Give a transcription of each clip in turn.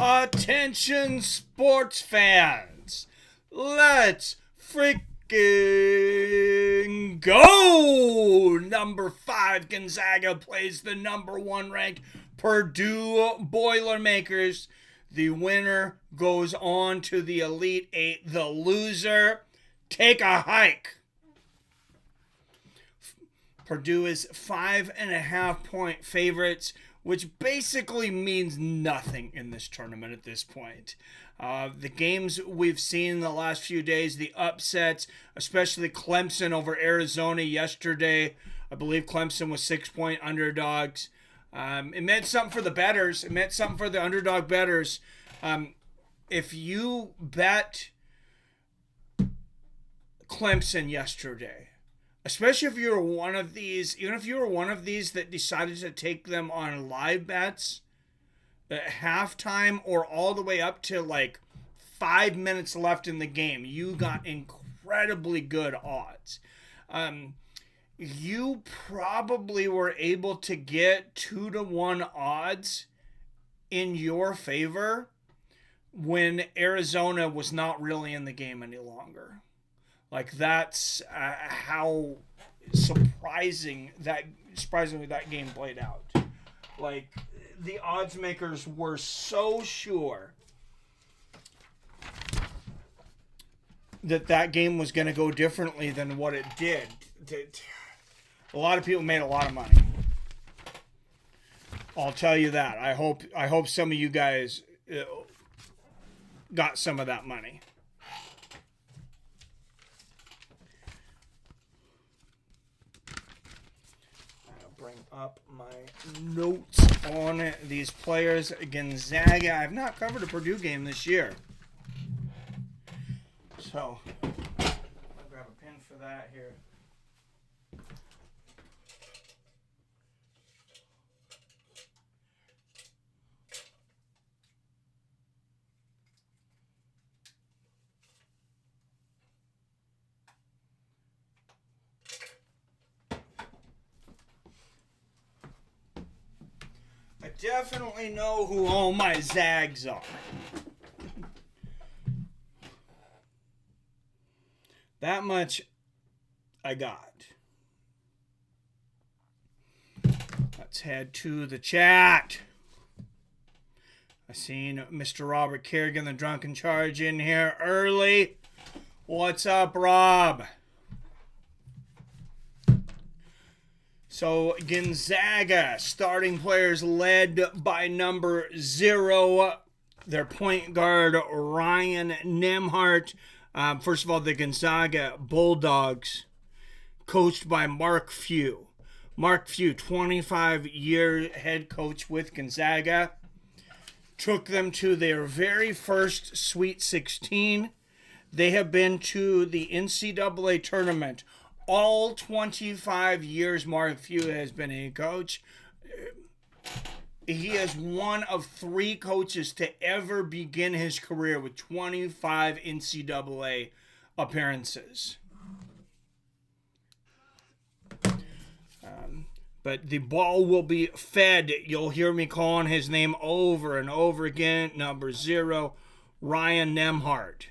Attention sports fans, let's freaking go! Number 5 Gonzaga plays the number 1 ranked Purdue Boilermakers. The winner goes on to the Elite 8. The loser, take a hike. Purdue is 5.5-point favorites, which basically means nothing in this tournament at this point. The games we've seen in the last few days, the upsets, especially Clemson over Arizona yesterday. I believe Clemson was 6-point underdogs. It meant something for the bettors. It meant something for the underdog bettors. If you bet Clemson yesterday, especially if you were one of these, even if you were one of these that decided to take them on live bets at halftime or all the way up to like 5 minutes left in the game, you got incredibly good odds. You probably were able to get 2-1 odds in your favor when Arizona was not really in the game any longer. Like, that's how surprisingly that game played out. Like, the odds makers were so sure that game was going to go differently than what it did. A lot of people made a lot of money. I'll tell you that. I hope some of you guys got some of that money. Bring up my notes on these players. Gonzaga, I've not covered a Purdue game this year. So, I'll grab a pen for that here. Definitely know who all my Zags are. That much I got. Let's head to the chat. I seen Mr. Robert Kerrigan, the Drunken Charge, in here early. What's up, Rob? So, Gonzaga, starting players led by number 0, their point guard, Ryan Nembhard. First of all, the Gonzaga Bulldogs, coached by Mark Few. Mark Few, 25-year head coach with Gonzaga, took them to their very first Sweet 16. They have been to the NCAA tournament all 25 years Mark Few has been a coach. He is one of 3 coaches to ever begin his career with 25 NCAA appearances. But the ball will be fed. You'll hear me calling his name over and over again. Number 0, Ryan Nembhard.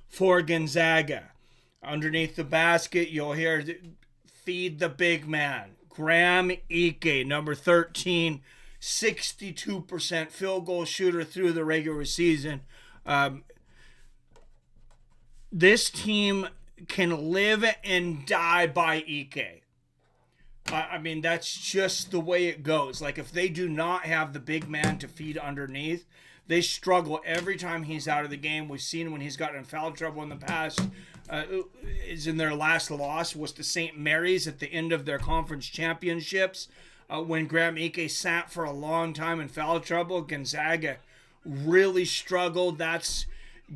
For Gonzaga, underneath the basket, you'll hear feed the big man. Graham Ike, number 13, 62% field goal shooter through the regular season. This team can live and die by Ike. I mean, that's just the way it goes. Like, if they do not have the big man to feed underneath, they struggle every time he's out of the game. We've seen when he's gotten in foul trouble in the past. Is in their last loss was to St. Mary's at the end of their conference championships. When Graham Ike sat for a long time in foul trouble, Gonzaga really struggled. That's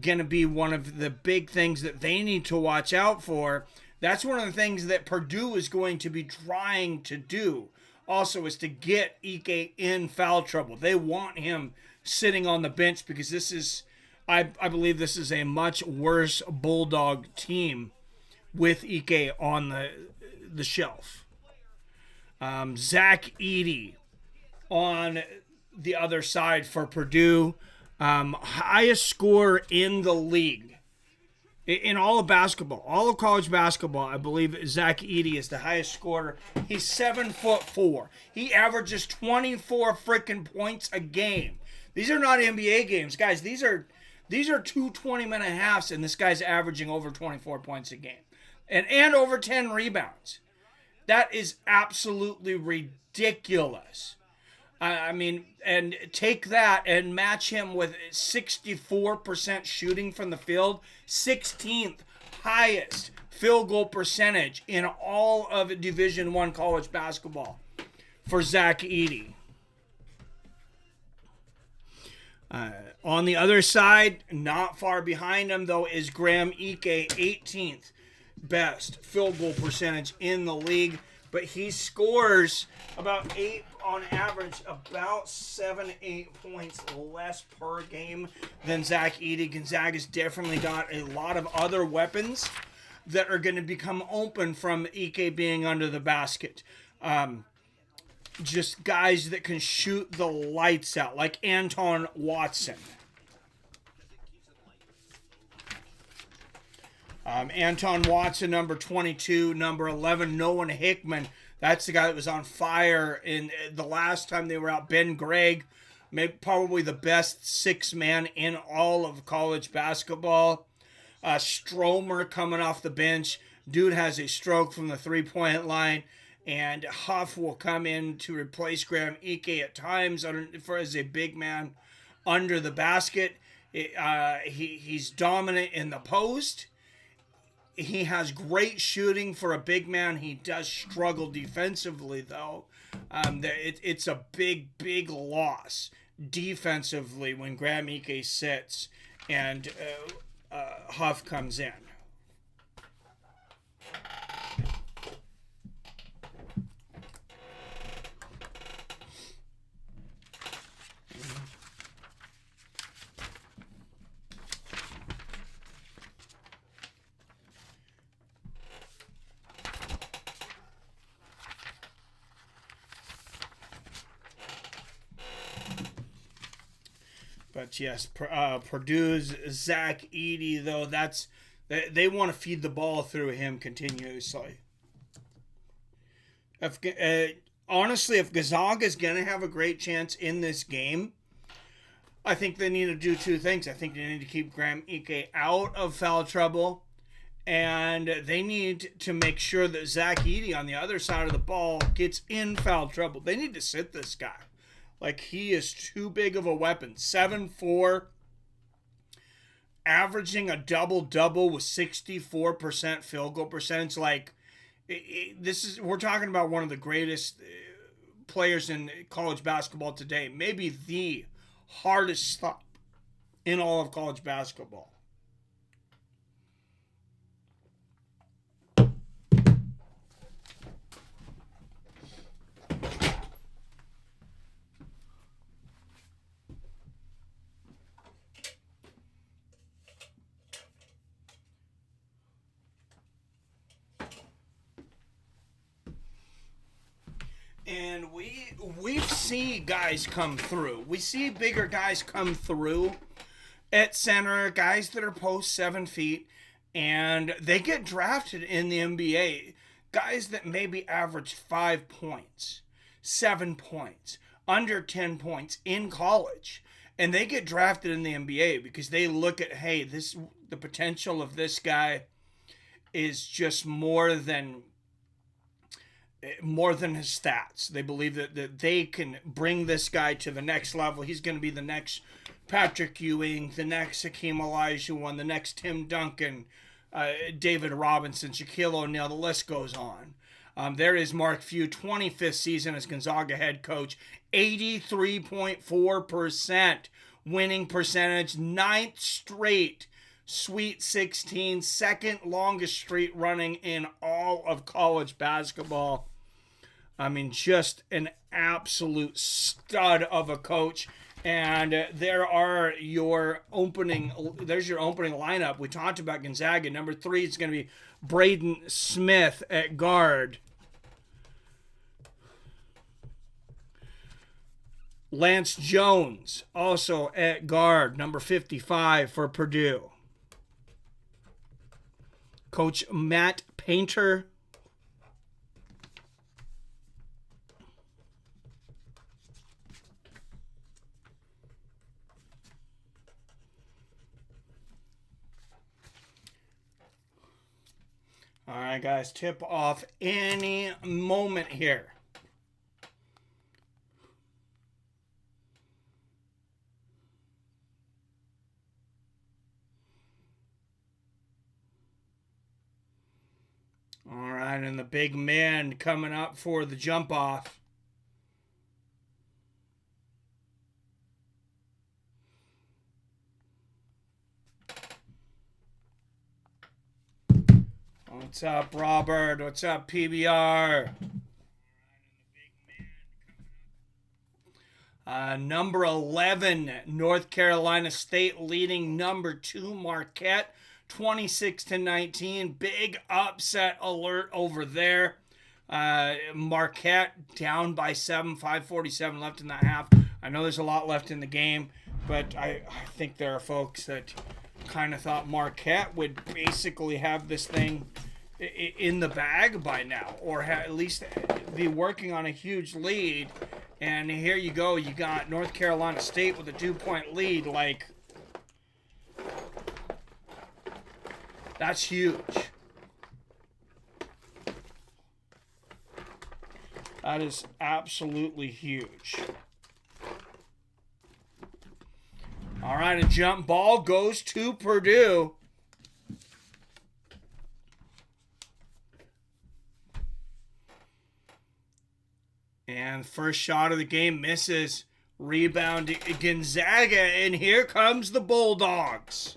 going to be one of the big things that they need to watch out for. That's one of the things that Purdue is going to be trying to do also, is to get Ike in foul trouble. They want him sitting on the bench because this is, I believe this is a much worse Bulldog team with Ike on the shelf. Zach Edey on the other side for Purdue. Highest score in the league. In all of basketball, all of college basketball, I believe Zach Edey is the highest scorer. He's 7'4". He averages 24 freaking points a game. These are not NBA games, guys. These are 2 20-minute halves, and this guy's averaging over 24 points a game. And over 10 rebounds. That is absolutely ridiculous. I mean, and take that and match him with 64% shooting from the field, 16th highest field goal percentage in all of Division I college basketball for Zach Edey. On the other side, not far behind him, though, is Graham Ike, 18th best field goal percentage in the league. But he scores about 8 on average, about 7-8 points less per game than Zach Edey. Gonzaga's definitely got a lot of other weapons that are going to become open from Ike being under the basket. Just guys that can shoot the lights out, like Anton Watson. Anton Watson, number 22, number 11, Noah Hickman. That's the guy that was on fire in the last time they were out. Ben Gregg, probably the best 6-man in all of college basketball. Stromer coming off the bench. Dude has a stroke from the three-point line. And Huff will come in to replace Graham Ike at times as a big man under the basket. He's dominant in the post. He has great shooting for a big man. He does struggle defensively, though. It's a big loss defensively when Graham Ike sits and Huff comes in. But yes, Purdue's Zach Edey, though, they want to feed the ball through him continuously. Honestly, if Gonzaga is going to have a great chance in this game, I think they need to do two things. I think they need to keep Graham Ike out of foul trouble, and they need to make sure that Zach Edey on the other side of the ball gets in foul trouble. They need to sit this guy. Like, he is too big of a weapon. 7'4", averaging a double-double with 64% field goal percentage. Like, we're talking about one of the greatest players in college basketball today. Maybe the hardest stop in all of college basketball. And we see guys come through. We see bigger guys come through at center, guys that are post 7 feet, and they get drafted in the NBA. Guys that maybe average 5 points, 7 points, under 10 points in college. And they get drafted in the NBA because they look at, hey, the potential of this guy is just more than his stats. They believe that they can bring this guy to the next level. He's going to be the next Patrick Ewing, the next Hakeem Olajuwon, the next Tim Duncan, David Robinson, Shaquille O'Neal, the list goes on. There is Mark Few, 25th season as Gonzaga head coach, 83.4% winning percentage, 9th straight Sweet 16, second longest streak running in all of college basketball. I mean, just an absolute stud of a coach. And there's your opening lineup. We talked about Gonzaga. Number 3 is going to be Braden Smith at guard. Lance Jones, also at guard, number 55 for Purdue. Coach Matt Painter. All right, guys, tip off any moment here. All right, and the big man coming up for the jump off. What's up, Robert? What's up, PBR? Number 11, North Carolina State leading number 2, Marquette, 26-19. Big upset alert over there. Marquette down by 7, 5:47 left in the half. I know there's a lot left in the game, but I think there are folks that kind of thought Marquette would basically have this thing in the bag by now, or at least be working on a huge lead. And here you go, you got North Carolina State with a 2-point lead. Like, that's huge. That is absolutely huge. All right, a jump ball goes to Purdue. And first shot of the game misses. Rebound Gonzaga, and here comes the Bulldogs.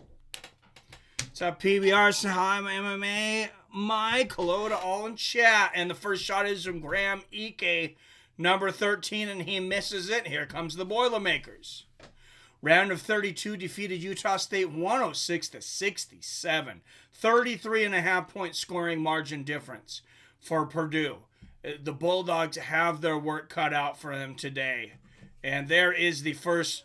What's up, PBR? Say hi, my MMA. Mike, hello to all in chat. And the first shot is from Graham Ike, number 13, and he misses it. Here comes the Boilermakers. Round of 32 defeated Utah State 106-67. 33.5-point scoring margin difference for Purdue. The Bulldogs have their work cut out for them today. And there is the first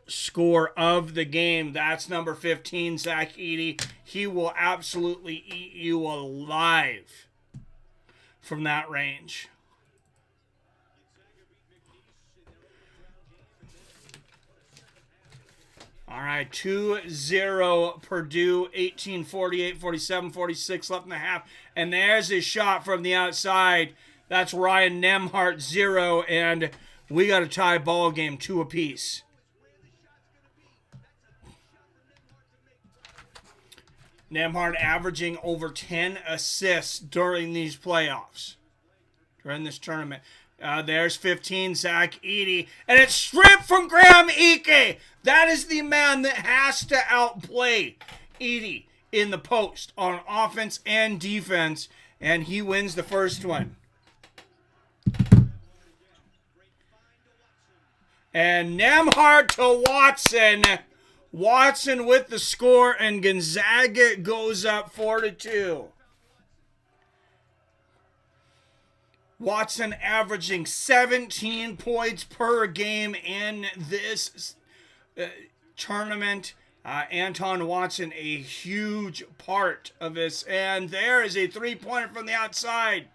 score of the game. That's number 15, Zach Edey. He will absolutely eat you alive from that range. All right, 2-0 Purdue, 18, 48, 47, 46 left in the half. And there's his shot from the outside. That's Ryan Nembhard, 0, and we got a tie ball game, 2 apiece. Nembhard averaging over 10 assists during these playoffs, during this tournament. There's 15, Zach Edey. And it's stripped from Graham Ike. That is the man that has to outplay Edey in the post on offense and defense. And he wins the first one. And Nembhard to Watson. Watson with the score, and Gonzaga goes up 4-2. Watson averaging 17 points per game in this tournament. Anton Watson, a huge part of this. And there is a three-pointer from the outside.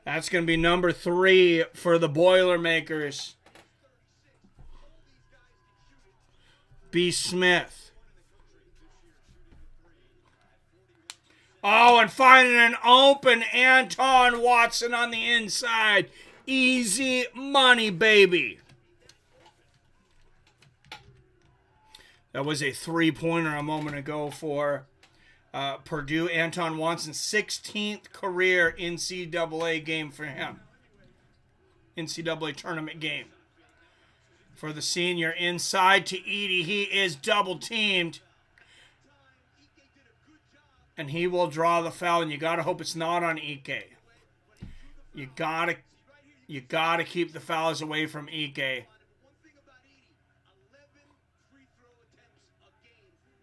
That's going to be number 3 for the Boilermakers. B. Smith. Oh, and finding an open Anton Watson on the inside. Easy money, baby. That was a three-pointer a moment ago for Purdue. Anton Watson's 16th career NCAA game for him. NCAA tournament game. For the senior, inside to Edey. He is double-teamed. And he will draw the foul, and you gotta hope it's not on Ike. You gotta keep the fouls away from Ike.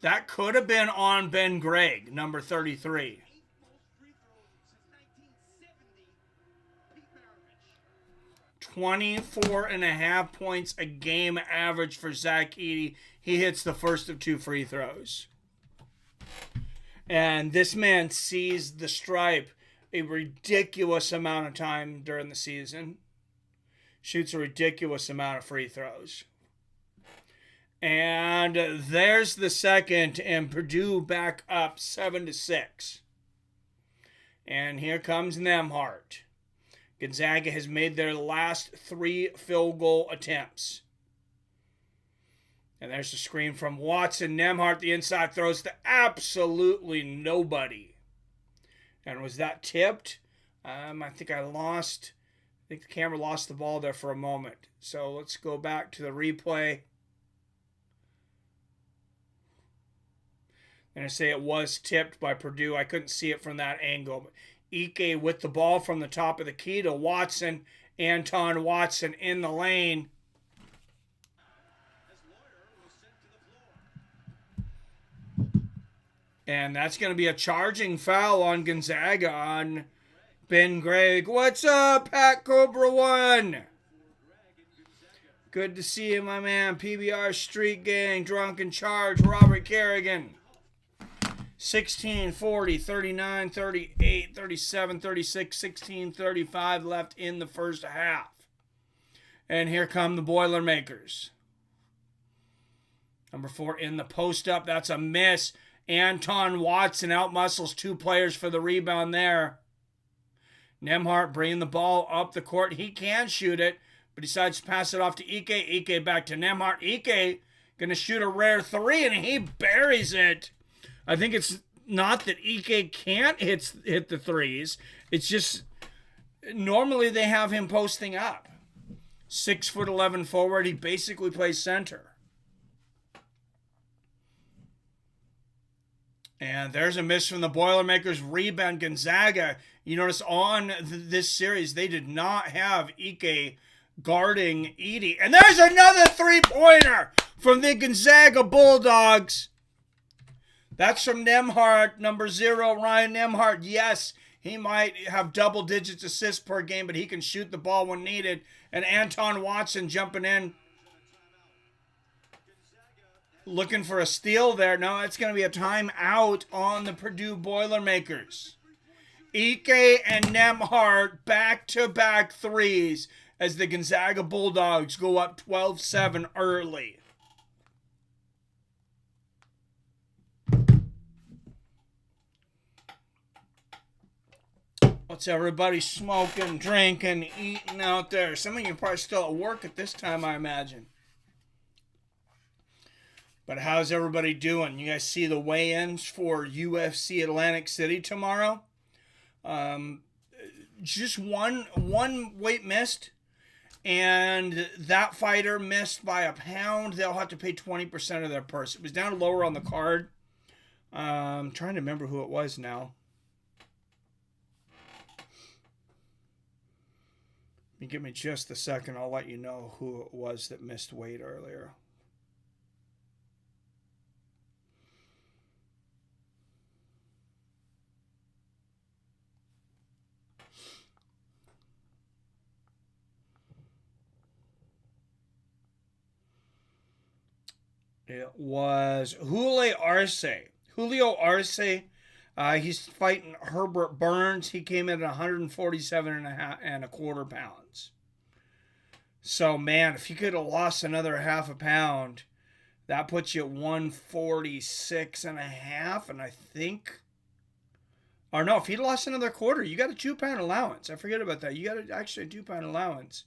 That could have been on Ben Gregg, number 33. 24.5 points a game average for Zach Edey. He hits the first of 2 free throws. And this man sees the stripe a ridiculous amount of time during the season. Shoots a ridiculous amount of free throws. And there's the second, and Purdue back up 7-6. And here comes Nembhard. Gonzaga has made their last 3 field goal attempts. And there's the screen from Watson. Nembhard, the inside, throws to absolutely nobody. And was that tipped? I think the camera lost the ball there for a moment. So let's go back to the replay. And I say it was tipped by Purdue. I couldn't see it from that angle. Ike with the ball from the top of the key to Watson. Anton Watson in the lane. And that's going to be a charging foul on Gonzaga on Ben Gregg. What's up, Pat Cobra 1? Good to see you, my man. PBR Street Gang, Drunken Charge, Robert Kerrigan. 16, 40, 39, 38, 37, 36, 16, 35 left in the first half. And here come the Boilermakers. Number 4 in the post-up. That's a miss. Anton Watson outmuscles 2 players for the rebound there. Nembhard bringing the ball up the court. He can shoot it, but decides to pass it off to Ike. Ike back to Nembhard. Ike going to shoot a rare 3, and he buries it. I think it's not that Ike can't hit the threes. It's just normally they have him posting up. 6'11" forward. He basically plays center. And there's a miss from the Boilermakers. Rebound Gonzaga. You notice on this series, they did not have Ike guarding Edey. And there's another 3-pointer from the Gonzaga Bulldogs. That's from Nembhard, number 0, Ryan Nembhard. Yes, he might have double digits assists per game, but he can shoot the ball when needed. And Anton Watson jumping in. Looking for a steal there. No, it's going to be a timeout on the Purdue Boilermakers. Ike and Nembhard back-to-back threes as the Gonzaga Bulldogs go up 12-7 early. What's everybody smoking, drinking, eating out there? Some of you are probably still at work at this time, I imagine. But how's everybody doing? You guys see the weigh-ins for UFC Atlantic City tomorrow? Just one weight missed, and that fighter missed by a pound. They'll have to pay 20% of their purse. It was down lower on the card. I'm trying to remember who it was now. Give me just a second. I'll let you know who it was that missed weight earlier. It was Julio Arce. Julio Arce. He's fighting Herbert Burns. He came in at 147.25 pounds. So, man, if he could have lost another half a pound, that puts you at 146.5. And I think, or no, if he'd lost another quarter, you got a 2-pound allowance. I forget about that. You got actually a 2-pound allowance.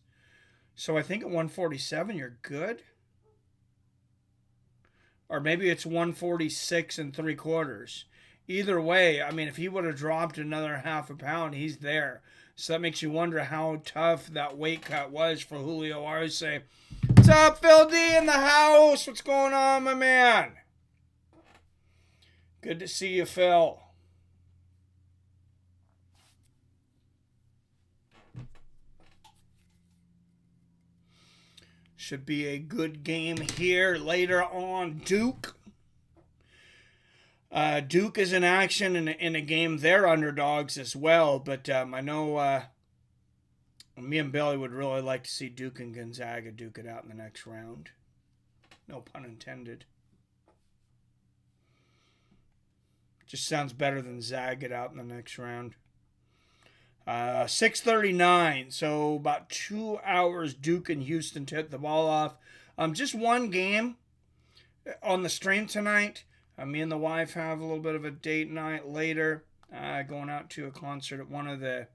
So I think at 147, you're good. Or maybe it's 146.75. Either way, I mean, if he would have dropped another half a pound, he's there. So that makes you wonder how tough that weight cut was for Julio Arce. What's up, Phil D in the house? What's going on, my man? Good to see you, Phil. Should be a good game here later on. Duke is in action in a game. They're underdogs as well, but I know Me and Billy would really like to see Duke and Gonzaga duke it out in the next round. No pun intended. Just sounds better than Zag it out in the next round. 6:39, so about 2 hours Duke and Houston to hit the ball off. Just one game on the stream tonight. Me and the wife have a little bit of a date night later. Going out to a concert at one of the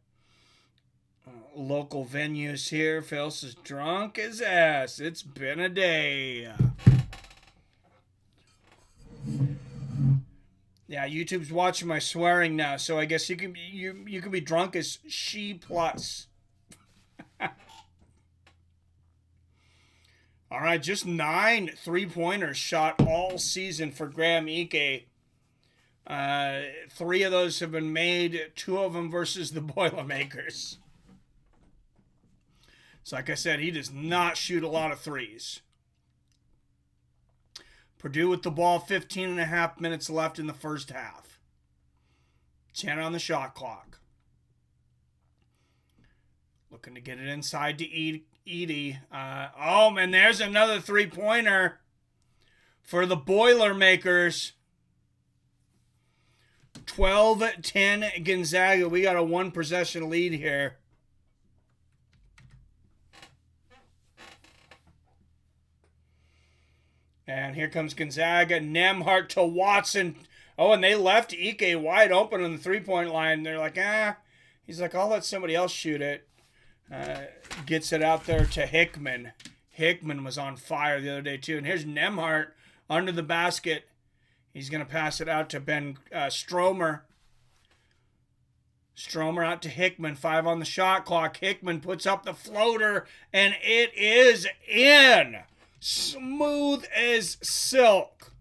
local venues here. Phil's is drunk as ass. It's been a day. Yeah, YouTube's watching my swearing now, so I guess you can be drunk as she plus. All right, just 9 3-pointers shot all season for Graham Ike. 3 of those have been made, 2 of them versus the Boilermakers. So like I said, he does not shoot a lot of threes. Purdue with the ball, 15 and a half minutes left in the first half. 10 on the shot clock. Looking to get it inside to Edey. And there's another 3-pointer for the Boilermakers. 12-10 Gonzaga. We got a 1-possession lead here. And here comes Gonzaga. Nembhard to Watson. Oh, and they left Ike wide open on the 3-point line. They're like, He's like, I'll let somebody else shoot it. Gets it out there to Hickman. Hickman was on fire the other day, too. And here's Nembhard under the basket. He's going to pass it out to Ben Stromer. Stromer out to Hickman. 5 on the shot clock. Hickman puts up the floater, and it is in. Smooth as silk.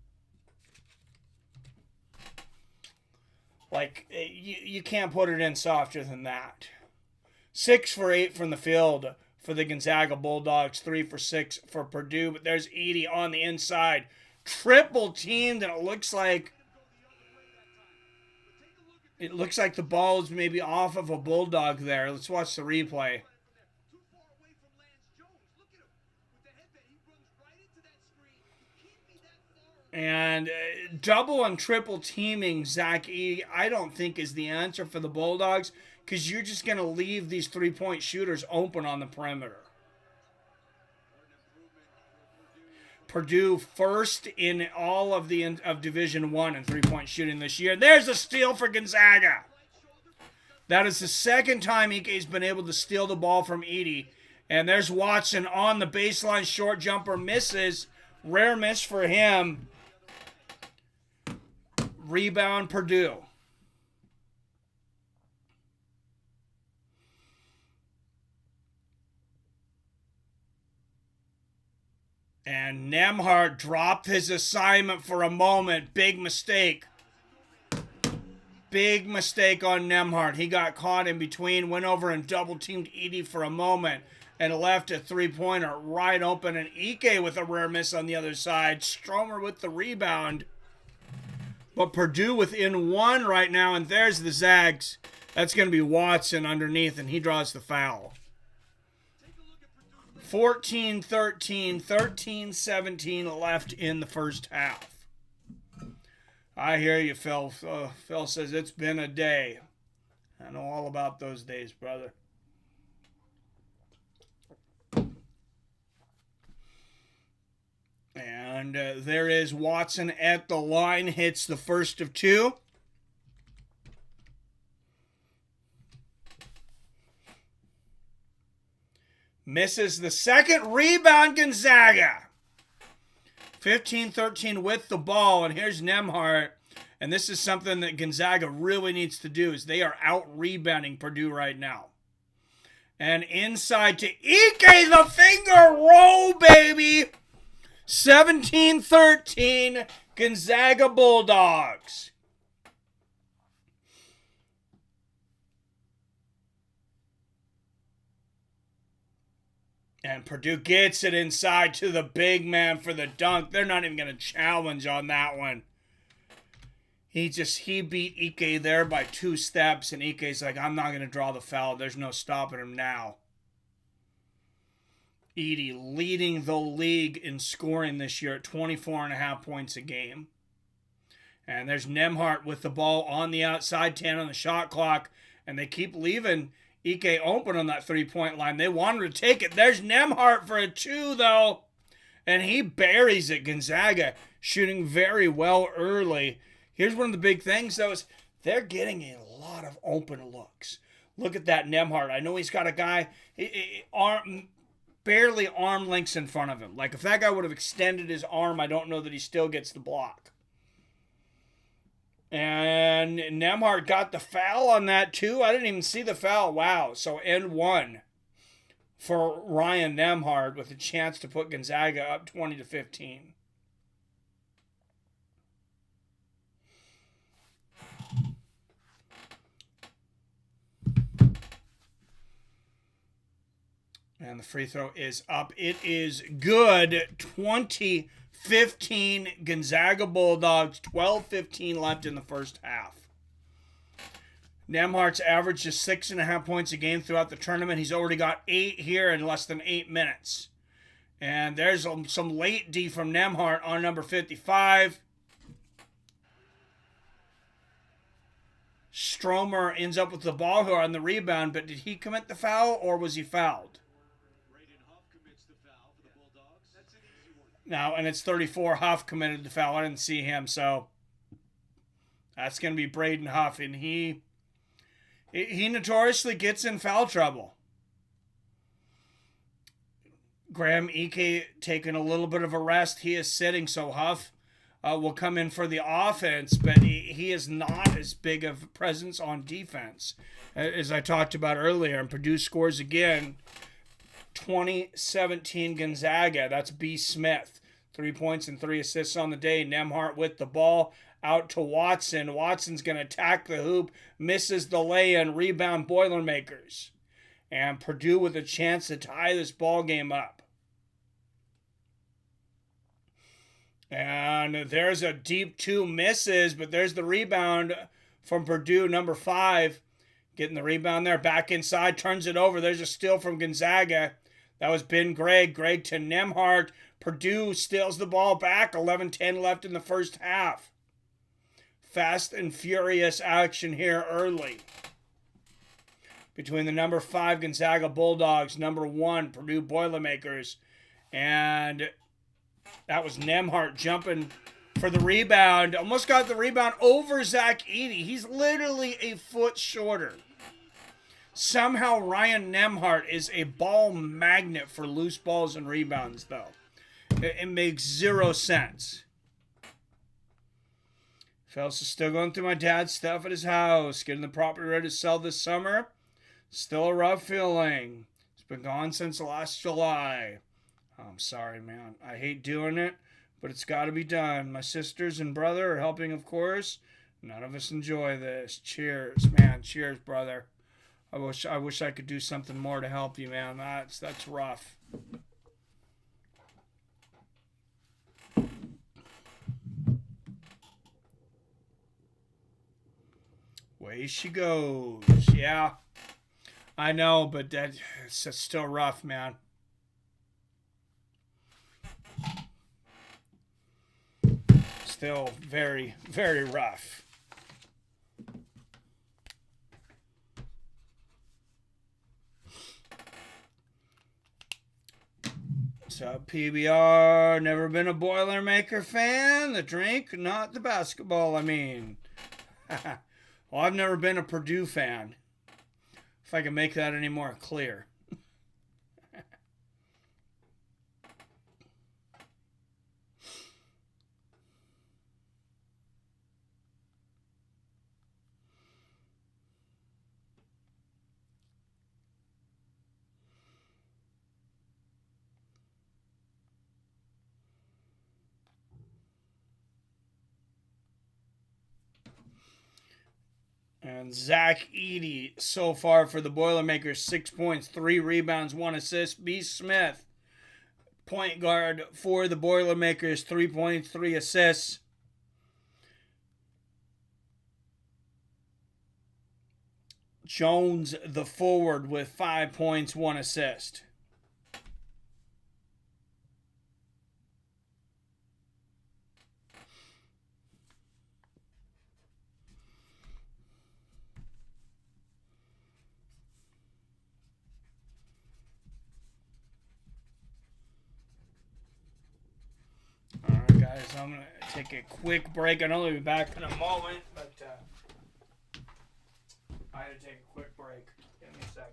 Like, you can't put it in softer than that. 6 for 8 from the field for the Gonzaga Bulldogs. 3 for 6 for Purdue. But there's Edey on the inside. Triple teamed, and it looks like the ball is maybe off of a Bulldog there. Let's watch the replay. And double and triple teaming Zach Edey, I don't think is the answer for the Bulldogs, because you're just going to leave these 3-point shooters open on the perimeter. Purdue first in all of Division I in 3-point shooting this year. There's a steal for Gonzaga. That is the second time Ike's been able to steal the ball from Edey. And there's Watson on the baseline, short jumper, misses. Rare miss for him. Rebound Purdue. And Nembhard dropped his assignment for a moment. Big mistake. Big mistake on Nembhard. He got caught in between, went over and double-teamed Edey for a moment, and left a 3-pointer right open. And Ike with a rare miss on the other side. Stromer with the rebound. But Purdue within 1 right now, and there's the Zags. That's going to be Watson underneath, and he draws the foul. 14-13, 13-17 left in the first half. I hear you, Phil. Phil says it's been a day. I know all about those days, brother. And there is Watson at the line. Hits the first of 2. Misses the second. Rebound Gonzaga. 15-13 with the ball. And here's Nembhard. And this is something that Gonzaga really needs to do, is they are out-rebounding Purdue right now. And inside to Ike, the finger roll, baby. 17-13, Gonzaga Bulldogs. And Purdue gets it inside to the big man for the dunk. They're not even going to challenge on that one. He beat Ike there by 2 steps, and Ike's like, I'm not going to draw the foul. There's no stopping him now. Edey leading the league in scoring this year at 24.5 points a game. And there's Nembhard with the ball on the outside, 10 on the shot clock. And they keep leaving Ike open on that three-point line. They wanted to take it. There's Nembhard for a 2, though. And he buries it. Gonzaga shooting very well early. Here's one of the big things, though, is they're getting a lot of open looks. Look at that Nembhard. I know he's got a guy barely arm lengths in front of him. Like, if that guy would have extended his arm, I don't know that he still gets the block. And Nembhard got the foul on that, too. I didn't even see the foul. Wow. So, end one for Ryan Nembhard with a chance to put Gonzaga up 20-15. And the free throw is up. It is good. 20-15 Gonzaga Bulldogs. 12:15 left in the first half. Nembhard's averaged just 6.5 points a game throughout the tournament. He's already got 8 here in less than 8 minutes. And there's some late D from Nembhard on number 55. Stromer ends up with the ball here on the rebound, but did he commit the foul or was he fouled? Now, and it's 34. Huff committed the foul. I didn't see him, so that's going to be Braden Huff, and he notoriously gets in foul trouble. Graham Ike taking a little bit of a rest. He is sitting, so Huff will come in for the offense, but he is not as big of a presence on defense as I talked about earlier. And Purdue scores again. 20-17 Gonzaga. That's B. Smith. 3 points and 3 assists on the day. Nembhard with the ball out to Watson. Watson's going to attack the hoop. Misses the lay-in. Rebound Boilermakers. And Purdue with a chance to tie this ball game up. And there's a deep 2 misses, but there's the rebound from Purdue, number 5. Getting the rebound there. Back inside. Turns it over. There's a steal from Gonzaga. That was Ben Gregg. Gregg to Nembhard. Purdue steals the ball back. 11:10 left in the first half. Fast and furious action here early. Between the number 5 Gonzaga Bulldogs, number 1 Purdue Boilermakers. And that was Nembhard jumping for the rebound. Almost got the rebound over Zach Edey. He's literally a foot shorter. Somehow Ryan Nembhard is a ball magnet for loose balls and rebounds, though. It makes 0 sense. Phelps is still going through my dad's stuff at his house, getting the property ready to sell this summer. Still a rough feeling. It's been gone since last July. I'm sorry, man. I hate doing it, but it's got to be done. My sisters and brother are helping, of course. None of us enjoy this. Cheers, man. Cheers, brother. I wish I could do something more to help you, man. That's rough. Way she goes. Yeah. I know, but it's still rough, man. Still very, very rough. So PBR, never been a Boilermaker fan. The drink, not the basketball, I mean. Well, I've never been a Purdue fan. If I can make that any more clear. And Zach Edey so far for the Boilermakers, 6 points, 3 rebounds, 1 assist. B. Smith, point guard for the Boilermakers, 3 points, 3 assists. Jones, the forward, with 5 points, 1 assist. guys. I'm going to take a quick break. I know we'll be back in a moment, but I had to take a quick break. Give me a second.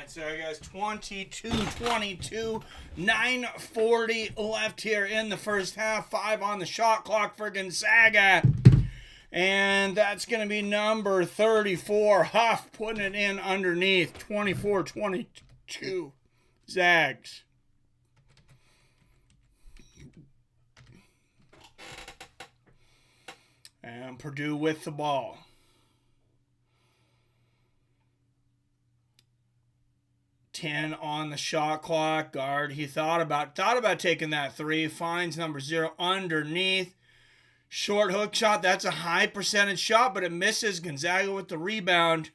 So, guys, 22-22, 9:40 left here in the first half. 5 on the shot clock for Gonzaga. And that's going to be number 34, Huff, putting it in underneath. 24-22, Zags. And Purdue with the ball. 10 on the shot clock. Guard, he thought about taking that 3. Finds number 0 underneath. Short hook shot. That's a high percentage shot, but it misses. Gonzaga with the rebound.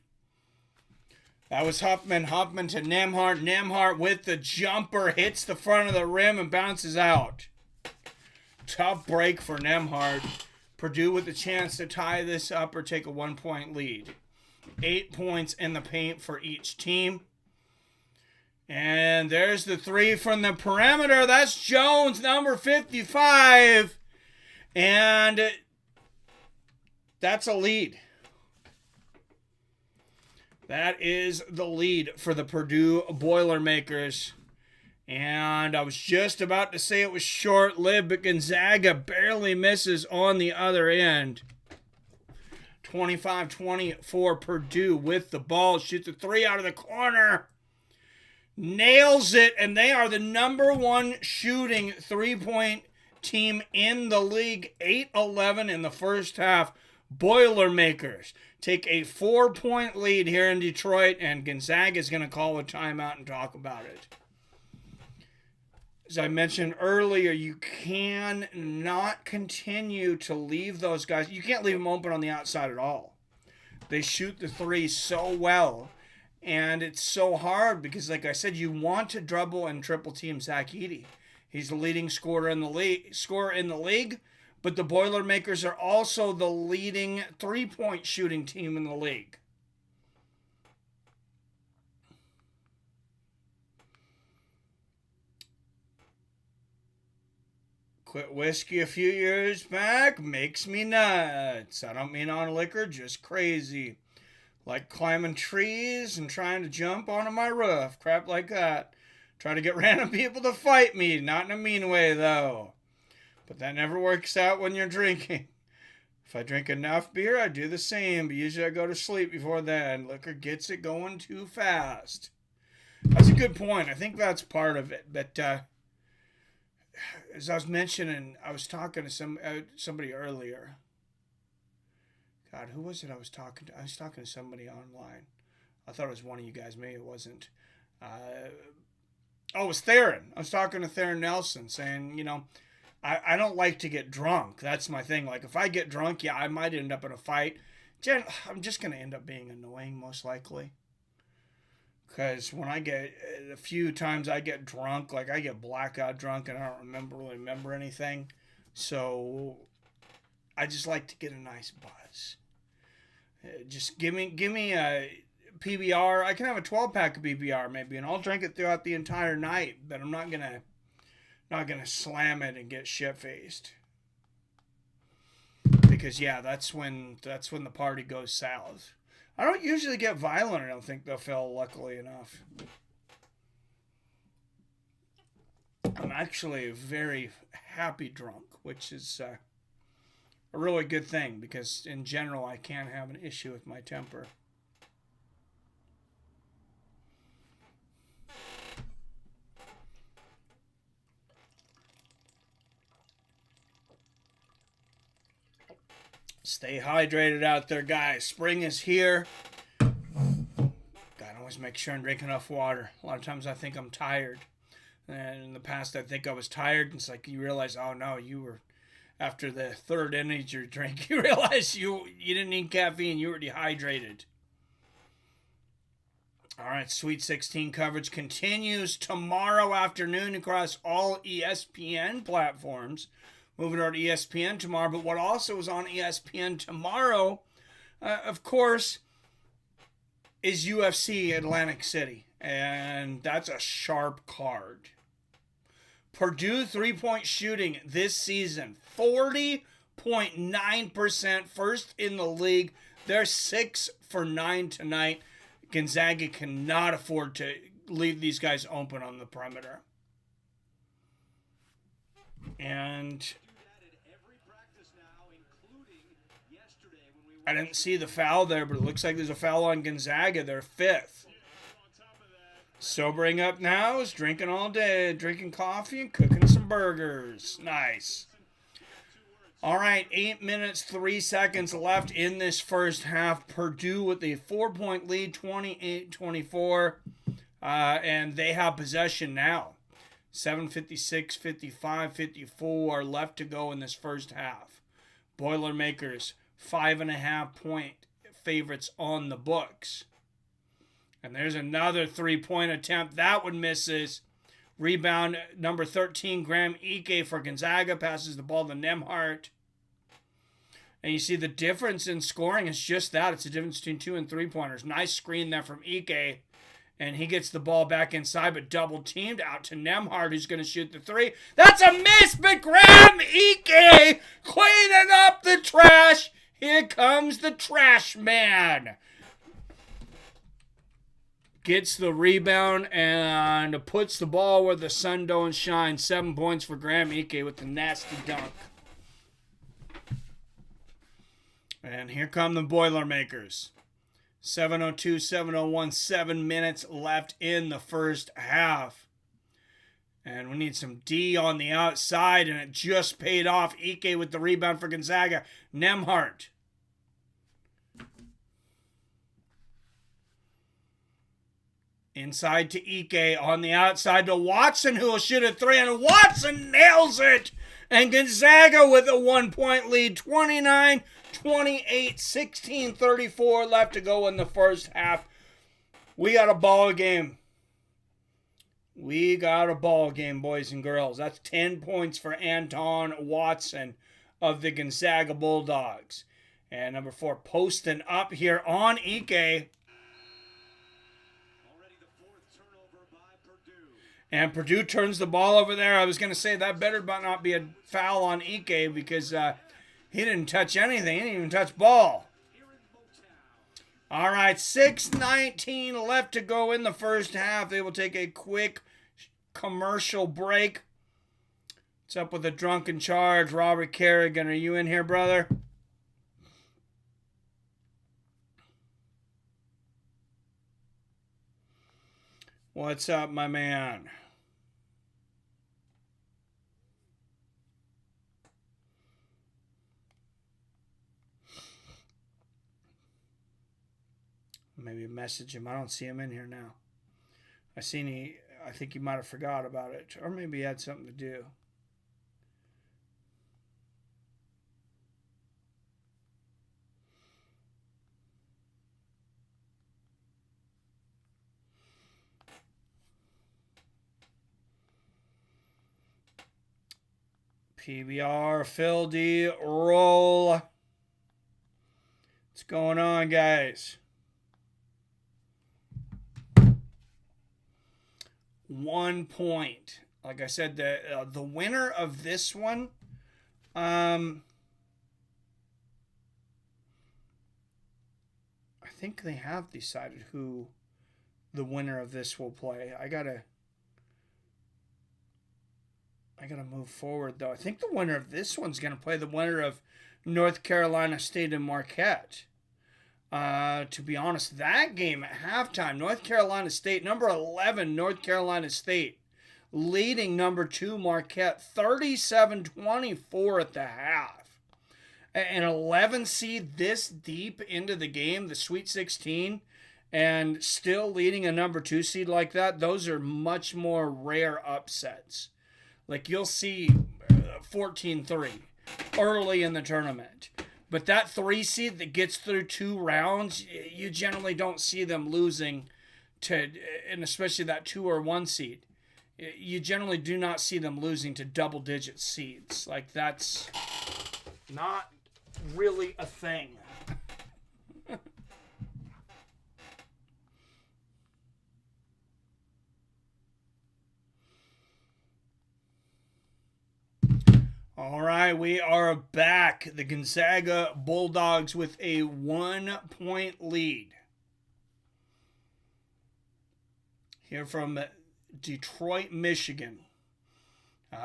That was Huffman. Huffman to Nembhard. Nembhard with the jumper. Hits the front of the rim and bounces out. Tough break for Nembhard. Purdue with the chance to tie this up or take a 1-point lead. 8 points in the paint for each team. And there's the 3 from the perimeter. That's Jones, number 55. And that's a lead. That is the lead for the Purdue Boilermakers. And I was just about to say it was short-lived, but Gonzaga barely misses on the other end. 25-24 Purdue with the ball. Shoots a 3 out of the corner. Nails it, and they are the number 1 shooting 3-point team in the league. 8-11 in the first half. Boilermakers take a 4-point lead here in Detroit, and Gonzaga is going to call a timeout and talk about it. As I mentioned earlier, you can not continue to leave those guys. You can't leave them open on the outside at all. They shoot the three so well. And it's so hard because, like I said, you want to double and triple team Zach Edey. He's the leading scorer in the league, but the Boilermakers are also the leading three-point shooting team in the league. Quit whiskey a few years back makes me nuts. I don't mean on liquor, just crazy. Like climbing trees and trying to jump onto my roof. Crap like that. Try to get random people to fight me. Not in a mean way, though. But that never works out when you're drinking. If I drink enough beer, I do the same. But usually I go to sleep before then. Liquor gets it going too fast. That's a good point. I think that's part of it. But as I was mentioning, I was talking to somebody earlier. God, who was it I was talking to? I was talking to somebody online. I thought it was one of you guys. Maybe it wasn't. It was Theron. I was talking to Theron Nelson saying, you know, I don't like to get drunk. That's my thing. Like, if I get drunk, yeah, I might end up in a fight. I'm just going to end up being annoying, most likely. Because when I get, a few times I get drunk, like I get blackout drunk and I don't really remember anything. So I just like to get a nice buzz. Just give me a PBR. I can have a 12-pack of PBR maybe, and I'll drink it throughout the entire night. But I'm not gonna slam it and get shit-faced. Because yeah, that's when the party goes south. I don't usually get violent. I don't think though, Phil. Luckily enough, I'm actually a very happy drunk, which is a really good thing because in general I can't have an issue with my temper. Stay hydrated out there, guys. Spring is here. Gotta always make sure and drink enough water. A lot of times I think I'm tired. And in the past I think I was tired. And it's like you realize, oh no, you were, after the third energy drink, you realize you didn't need caffeine. You were dehydrated. All right, Sweet 16 coverage continues tomorrow afternoon across all ESPN platforms. Moving over to ESPN tomorrow. But what also is on ESPN tomorrow, of course, is UFC Atlantic City. And that's a sharp card. Purdue three-point shooting this season, 40.9%, first in the league. They're 6 for 9 tonight. Gonzaga cannot afford to leave these guys open on the perimeter. And I didn't see the foul there, but it looks like there's a foul on Gonzaga. They're 5th. Sobering up now is drinking all day, drinking coffee and cooking some burgers. Nice. All right, 8 minutes, 3 seconds left in this first half. Purdue with a 4-point lead, 28-24, and they have possession now. 7:56, 55, 54 left to go in this first half. Boilermakers, 5.5-point favorites on the books. And there's another three-point attempt. That one misses. Rebound, number 13, Graham Ike for Gonzaga. Passes the ball to Nembhard. And you see the difference in scoring is just that. It's the difference between 2 and 3-pointers. Nice screen there from Ike. And he gets the ball back inside, but double-teamed out to Nembhard, who's going to shoot the three. That's a miss, but Graham Ike cleaning up the trash. Here comes the trash man. Gets the rebound and puts the ball where the sun don't shine. 7 points for Graham Ike with the nasty dunk. And here come the Boilermakers. 7:02, 7:01, 7 minutes left in the first half. And we need some D on the outside, and it just paid off. Ike with the rebound for Gonzaga. Nembhard. Inside to Ike, on the outside to Watson, who will shoot a three, and Watson nails it! And Gonzaga with a 1-point lead, 29-28, 16:34 left to go in the first half. We got a ball game. We got a ball game, boys and girls. That's 10 points for Anton Watson of the Gonzaga Bulldogs. And number 4, posting up here on Ike. And Purdue turns the ball over there. I was going to say that better not be a foul on Ike because he didn't touch anything. He didn't even touch ball. All right, 6:19 left to go in the first half. They will take a quick commercial break. What's up with the drunken charge? Robert Kerrigan, are you in here, brother? What's up, my man? Maybe message him. I don't see him in here now. I think he might have forgot about it. Or maybe he had something to do. PBR, Phil D, roll. What's going on, guys? 1 point. Like I said, the winner of this one, I think they have decided who the winner of this will play. I gotta move forward, though. I think the winner of this one's going to play the winner of North Carolina State and Marquette. To be honest, that game at halftime, North Carolina State, number 11, North Carolina State, leading number 2, Marquette, 37-24 at the half. An 11 seed this deep into the game, the Sweet 16, and still leading a number 2 seed like that, those are much more rare upsets. Like, you'll see 14-3 early in the tournament. But that 3 seed that gets through 2 rounds, you generally don't see them losing to, and especially that 2 or 1 seed. You generally do not see them losing to double-digit seeds. Like, that's not really a thing. All right, we are back. The Gonzaga Bulldogs with a 1-point lead. Here from Detroit, Michigan.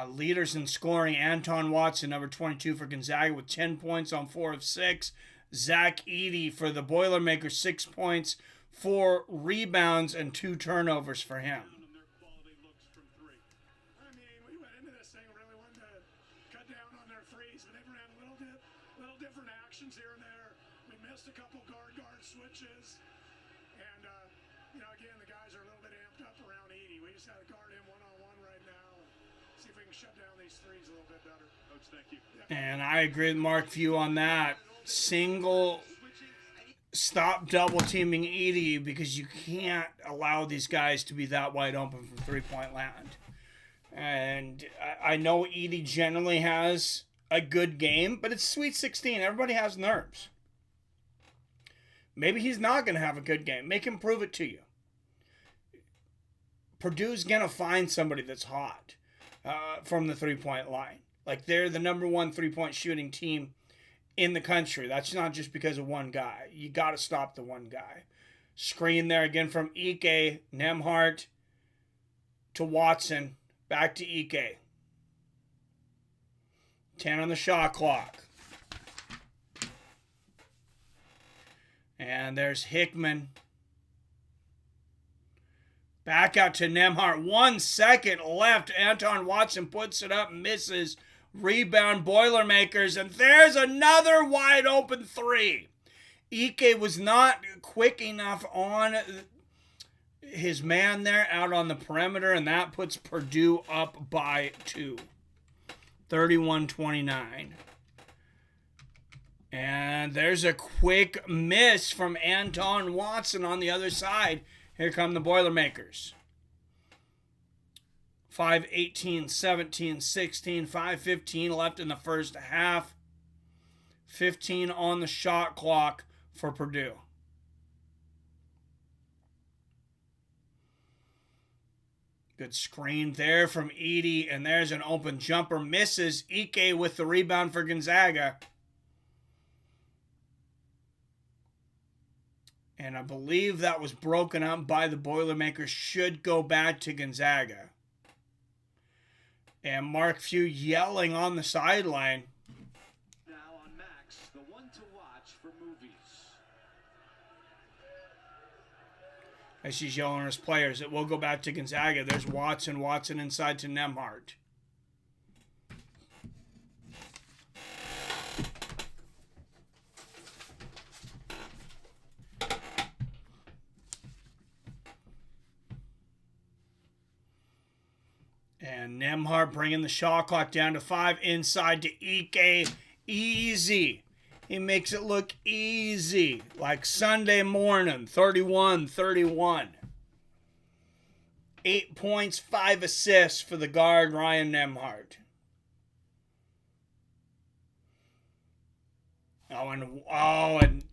Leaders in scoring, Anton Watson, number 22 for Gonzaga with 10 points on 4 of 6. Zach Edey for the Boilermakers, 6 points, 4 rebounds, and 2 turnovers for him. Here and there. We missed a couple guard switches. And, again, the guys are a little bit amped up around Edey. We just got to guard him one-on-one right now and see if we can shut down these threes a little bit better. Coach, thank you. Yeah. And I agree with Mark Few on that. Stop double teaming Edey because you can't allow these guys to be that wide open from three-point land. And I know Edey generally has a good game, but it's Sweet 16. Everybody has nerves. Maybe he's not going to have a good game. Make him prove it to you. Purdue's going to find somebody that's hot from the three-point line. Like, they're the number 1 three-point shooting team in the country. That's not just because of one guy. You got to stop the one guy. Screen there again from Ike, Nembhard to Watson, back to Ike. 10 on the shot clock. And there's Hickman. Back out to Nembhard. 1 second left. Anton Watson puts it up, misses. Rebound, Boilermakers. And there's another wide open 3. Ike was not quick enough on his man there out on the perimeter, and that puts Purdue up by 2. 31-29. And there's a quick miss from Anton Watson on the other side. Here come the Boilermakers. 5:18, 17, 16, 5:15 left in the first half. 15 on the shot clock for Purdue. Good screen there from Edey, and there's an open jumper. Misses. Ike with the rebound for Gonzaga. And I believe that was broken up by the Boilermakers. Should go back to Gonzaga. And Mark Few yelling on the sideline. Now on Max, the one to watch for movies. As she's yelling at his players, it will go back to Gonzaga. There's Watson. Watson inside to Nembhard. And Nembhard bringing the shot clock down to 5. Inside to Ike. Easy. He makes it look easy. Like Sunday morning. 31-31. 8 points, 5 assists for the guard, Ryan Nembhard. And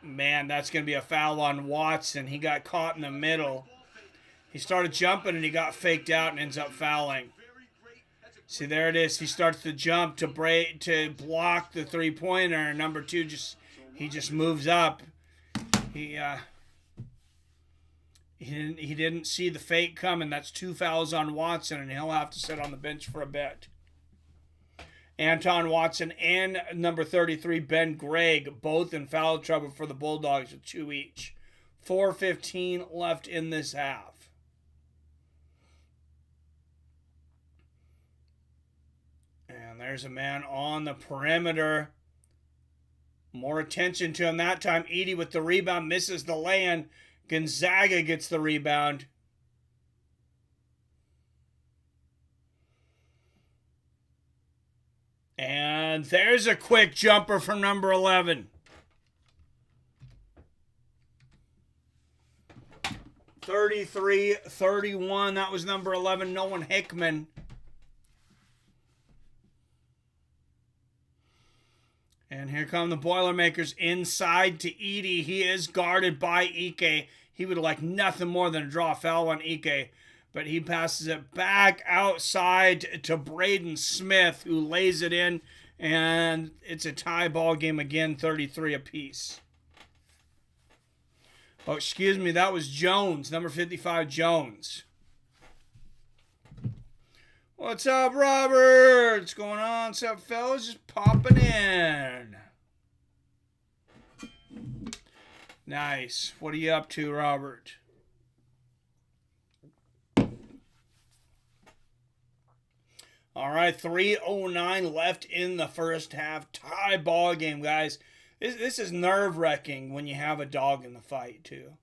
man, that's going to be a foul on Watson. He got caught in the middle. He started jumping and he got faked out and ends up fouling. See, there it is. He starts to jump to block the three-pointer. And number 2 just moves up. He didn't see the fake coming. That's 2 fouls on Watson, and he'll have to sit on the bench for a bit. Anton Watson and number 33 Ben Gregg both in foul trouble for the Bulldogs with 2 each. 4:15 left in this half. And there's a man on the perimeter. More attention to him that time. Edey with the rebound, misses the lay-in. Gonzaga gets the rebound. And there's a quick jumper from number 11. 33-31. That was number 11, Nolan Hickman. And here come the Boilermakers inside to Edey. He is guarded by Ike. He would like nothing more than a draw foul on Ike. But he passes it back outside to Braden Smith, who lays it in. And it's a tie ball game again, 33 apiece. Oh, excuse me, that was Jones, number 55, Jones. What's up, Robert? What's going on? What's up, fellas? Just popping in. Nice. What are you up to, Robert? All right, 3:09 left in the first half. Tie ball game, guys. This is nerve-wracking when you have a dog in the fight, too.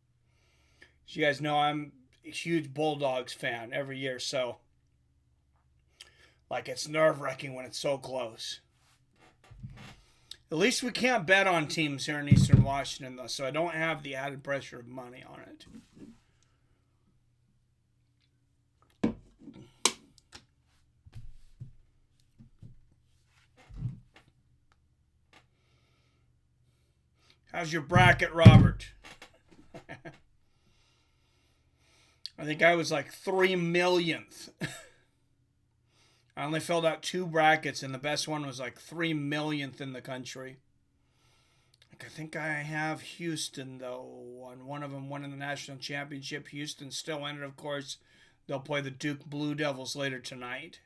As you guys know, I'm a huge Bulldogs fan every year, so like it's nerve-wracking when it's so close. At least we can't bet on teams here in Eastern Washington, though, so I don't have the added pressure of money on it. How's your bracket, Robert? I think I was like 3 millionth. I only filled out 2 brackets, and the best one was like 3 millionth in the country. I think I have Houston, though, on one of them winning the national championship. Houston still in it, of course. They'll play the Duke Blue Devils later tonight.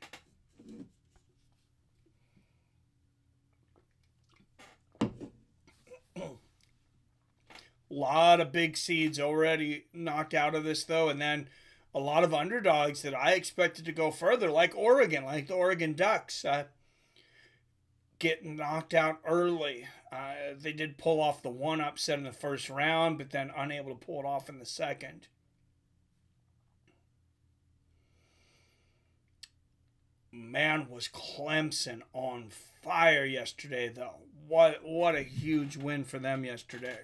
A lot of big seeds already knocked out of this, though, and then a lot of underdogs that I expected to go further, like Oregon, like the Oregon Ducks, getting knocked out early. They did pull off the one upset in the first round, but then unable to pull it off in the second. man, was Clemson on fire yesterday, though. What a huge win for them yesterday.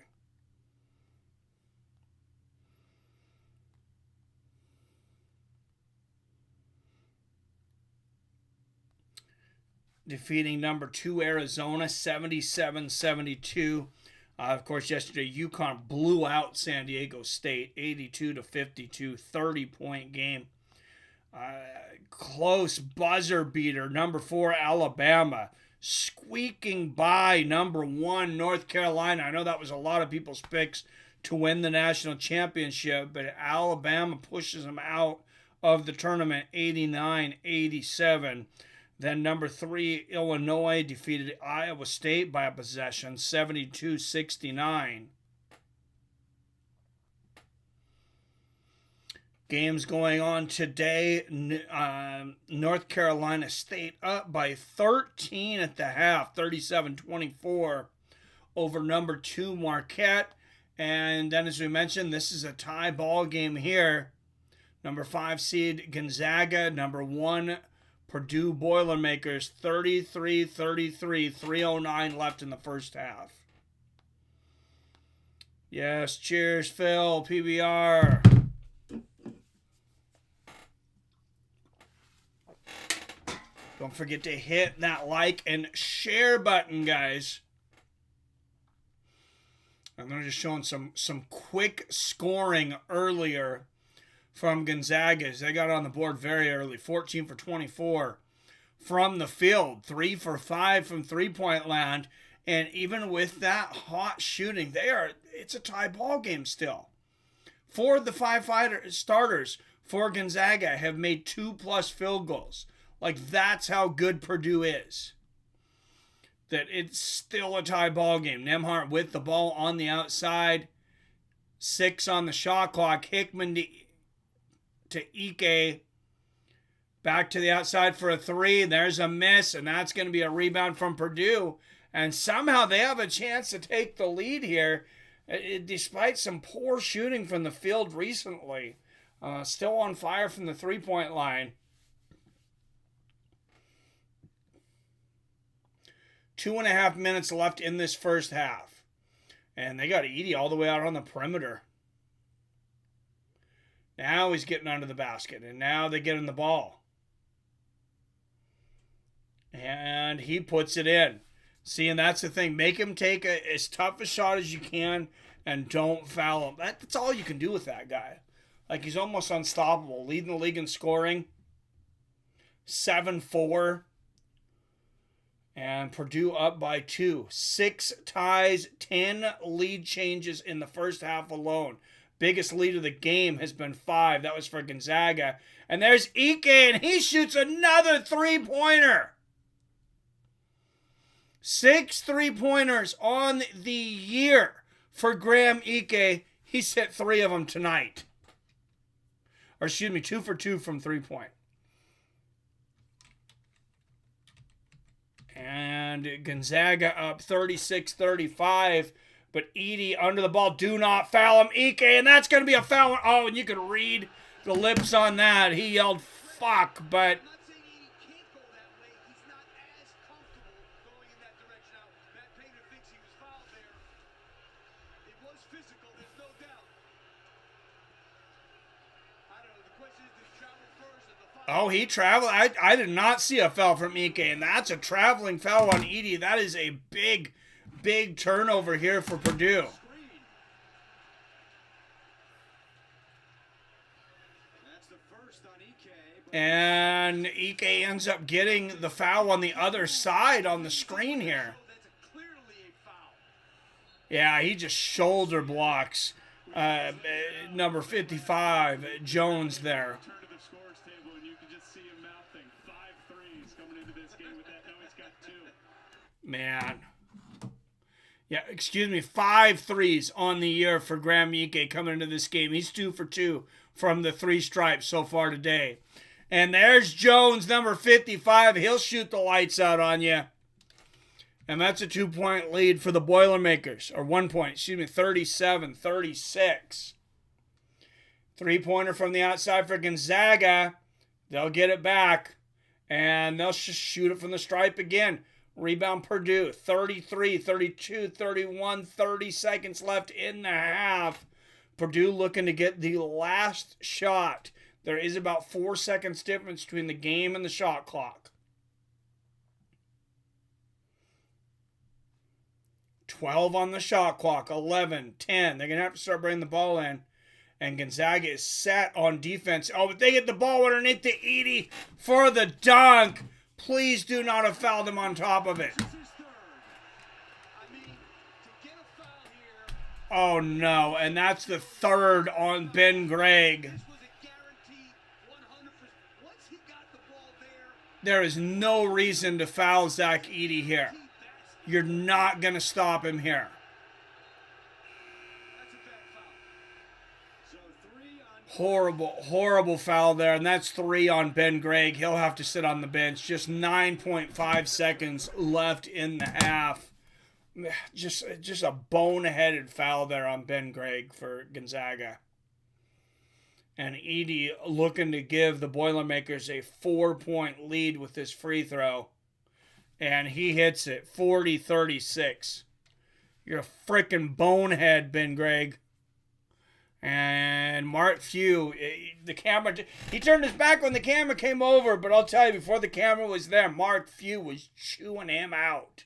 Defeating number 2 Arizona 77-72. Of course, yesterday UConn blew out San Diego State 82-52, 30-point game. Close buzzer beater, number 4 Alabama squeaking by number 1 North Carolina. I know that was a lot of people's picks to win the national championship, but Alabama pushes them out of the tournament 89-87. Then number 3 Illinois defeated Iowa State by a possession 72-69. Games going on today. North Carolina State up by 13 at the half, 37-24 over number 2 Marquette. And then, as we mentioned, this is a tie ball game here. Number 5 seed Gonzaga, number 1 Purdue Boilermakers, 33-33, 3:09 left in the first half. Yes, cheers, Phil, PBR. Don't forget to hit that like and share button, guys. I'm going to just showing some quick scoring earlier from Gonzaga. They got on the board very early, 14 for 24 from the field, 3 for 5 from three-point land. And even with that hot shooting, it's a tie ball game still. 4 of the 5 starters for Gonzaga have made 2+ field goals. Like, that's how good Purdue is. That it's still a tie ball game. Nembhard with the ball on the outside. 6 on the shot clock. Hickman to Ike. Back to the outside for a 3. There's a miss, and that's going to be a rebound from Purdue. And somehow they have a chance to take the lead here, despite some poor shooting from the field recently. Still on fire from the three-point line. 2.5 minutes left in this first half. And they got Edey all the way out on the perimeter. Now he's getting under the basket. And now they get him the ball. And he puts it in. See, and that's the thing. Make him take as tough a shot as you can and don't foul him. That's all you can do with that guy. Like, he's almost unstoppable. Leading the league in scoring. 7-4. And Purdue up by 2. 6 ties, 10 lead changes in the first half alone. Biggest lead of the game has been 5. That was for Gonzaga. And there's Ike, and he shoots another three-pointer. 6 3-pointers on the year for Graham Ike. He's hit 3 of them tonight. Or excuse me, 2 for 2 from 3-point. And Gonzaga up 36-35. But Edey under the ball. Do not foul him. Ike, and that's going to be a foul. Oh, and you can read the lips on that. He yelled, fuck, but... I'm not saying Edey can't go that way. He's not as comfortable going in that direction. Now, Matt Painter thinks he was fouled there. It was physical, there's no doubt. I don't know. The question is, did he travel first and the foul? Oh, he traveled. I did not see a foul from Ike, and that's a traveling foul on Edey. That is a big turnover here for Purdue. That's the first on Ike. And Ike ends up getting the foul on the other side on the screen here. That's clearly a foul. Yeah, he just shoulder blocks number 55, Jones there. Turn to the scores table, and you can just see him mouthing 5 threes coming into this game with that. Now he's got 2. Man. Yeah, excuse me, 5 threes on the year for Graham Ike coming into this game. He's 2 for 2 from the 3 stripes so far today. And there's Jones, number 55. He'll shoot the lights out on you. And that's a 2-point lead for the Boilermakers. Or 1 point, excuse me, 37-36. 3-pointer from the outside for Gonzaga. They'll get it back. And they'll just shoot it from the stripe again. Rebound Purdue, 33, 32, 31, 30 seconds left in the half. Purdue looking to get the last shot. There is about 4 seconds difference between the game and the shot clock. 12 on the shot clock, 11, 10. They're going to have to start bringing the ball in. And Gonzaga is set on defense. Oh, but they get the ball underneath to Edey for the dunk. Please do not have fouled him on top of it. Oh, no. And that's the third on Ben Gregg. There is no reason to foul Zach Edey here. You're not going to stop him here. Horrible foul there, and that's 3 on Ben Gregg. He'll have to sit on the bench. Just 9.5 seconds left in the half. Just a boneheaded foul there on Ben Gregg for Gonzaga. And Edey looking to give the Boilermakers a 4-point lead with this free throw. And he hits it, 40-36. You're a freaking bonehead, Ben Gregg. And Mark Few, the camera, he turned his back when the camera came over, but I'll tell you, before the camera was there, Mark Few was chewing him out.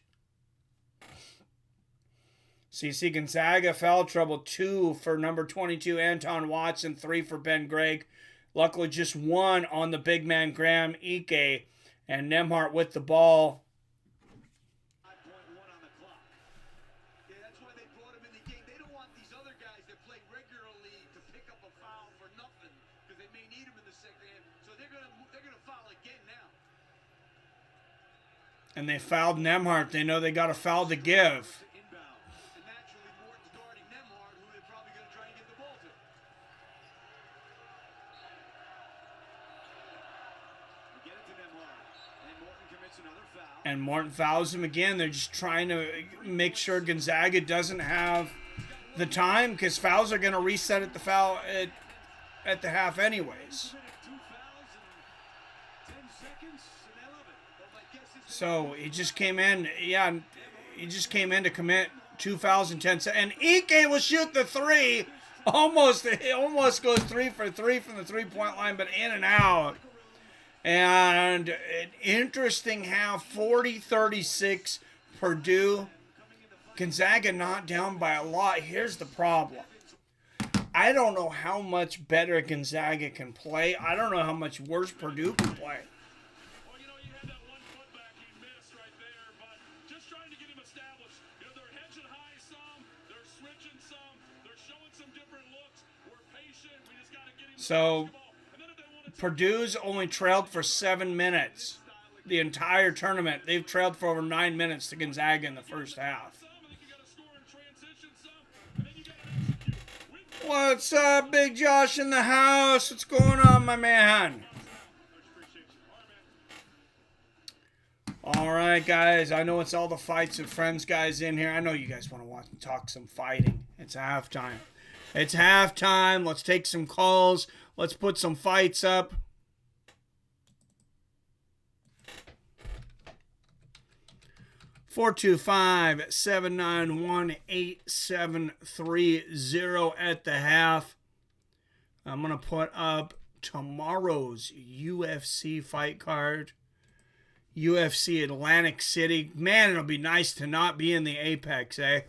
So you see Gonzaga foul trouble, 2 for number 22, Anton Watson, 3 for Ben Gregg. Luckily, just 1 on the big man, Graham Ike, and Nembhard with the ball. And they fouled Nembhard. They know they got a foul to give. And Morton fouls him again. They're just trying to make sure Gonzaga doesn't have the time, because fouls are going to reset at the half anyways. So he just came in, to commit 2 fouls in 10 seconds. And Ike will shoot the 3. It almost goes 3 for 3 from the 3-point line, but in and out. And an interesting half, 40-36 Purdue. Gonzaga not down by a lot. Here's the problem. I don't know how much better Gonzaga can play. I don't know how much worse Purdue can play. So Purdue's only trailed for 7 minutes the entire tournament. They've trailed for over 9 minutes to Gonzaga in the first half. What's up, Big Josh in the house? What's going on, my man? All right, guys. I know it's all the Fights and Friends guys in here. I know you guys want to watch and talk some fighting. It's halftime. It's halftime. Let's take some calls. Let's put some fights up. (425-791-8730) at the half. I'm going to put up tomorrow's UFC fight card. UFC Atlantic City. Man, it'll be nice to not be in the Apex, eh?